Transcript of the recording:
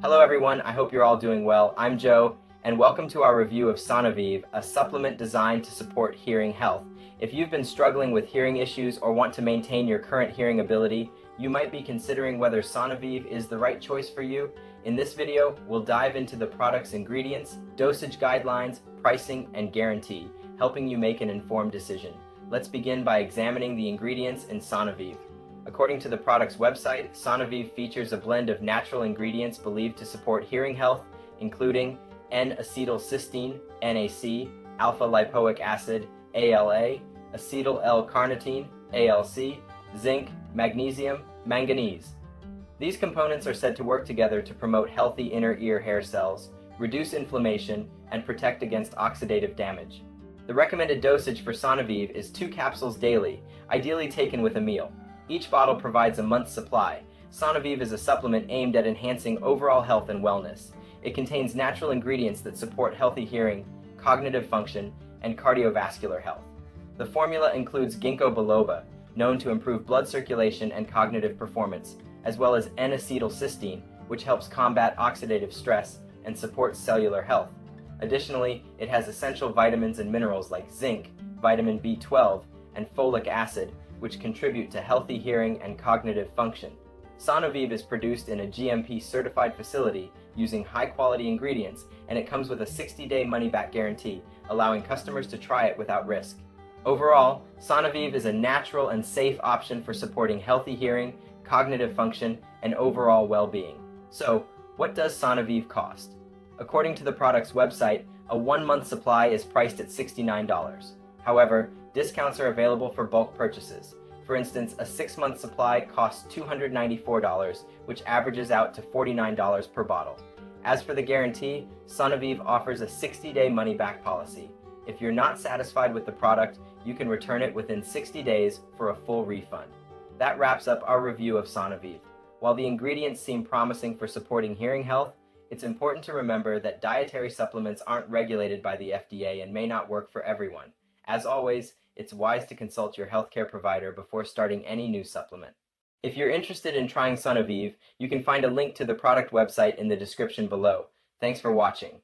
Hello everyone, I hope you're all doing well. I'm Joe, and welcome to our review of Sonovive, a supplement designed to support hearing health. If you've been struggling with hearing issues or want to maintain your current hearing ability, you might be considering whether Sonovive is the right choice for you. In this video, we'll dive into the product's ingredients, dosage guidelines, pricing, and guarantee, helping you make an informed decision. Let's begin by examining the ingredients in Sonovive. According to the product's website, Sonovive features a blend of natural ingredients believed to support hearing health, including N-acetylcysteine, NAC, alpha-lipoic acid, ALA, acetyl L-carnitine, ALC, zinc, magnesium, manganese. These components are said to work together to promote healthy inner ear hair cells, reduce inflammation, and protect against oxidative damage. The recommended dosage for Sonovive is 2 capsules daily, ideally taken with a meal. Each bottle provides a month's supply. Sonovive is a supplement aimed at enhancing overall health and wellness. It contains natural ingredients that support healthy hearing, cognitive function, and cardiovascular health. The formula includes ginkgo biloba, known to improve blood circulation and cognitive performance, as well as N-acetylcysteine, which helps combat oxidative stress and supports cellular health. Additionally, it has essential vitamins and minerals like zinc, vitamin B12, and folic acid, which contribute to healthy hearing and cognitive function. Sonovive is produced in a GMP-certified facility using high-quality ingredients, and it comes with a 60-day money-back guarantee, allowing customers to try it without risk. Overall, Sonovive is a natural and safe option for supporting healthy hearing, cognitive function, and overall well-being. So, what does Sonovive cost? According to the product's website, a 1-month supply is priced at $69. However, discounts are available for bulk purchases. For instance, a 6-month supply costs $294, which averages out to $49 per bottle. As for the guarantee, Sonovive offers a 60-day money-back policy. If you're not satisfied with the product, you can return it within 60 days for a full refund. That wraps up our review of Sonovive. While the ingredients seem promising for supporting hearing health, it's important to remember that dietary supplements aren't regulated by the FDA and may not work for everyone. As always, it's wise to consult your healthcare provider before starting any new supplement. If you're interested in trying Sonovive, you can find a link to the product website in the description below. Thanks for watching.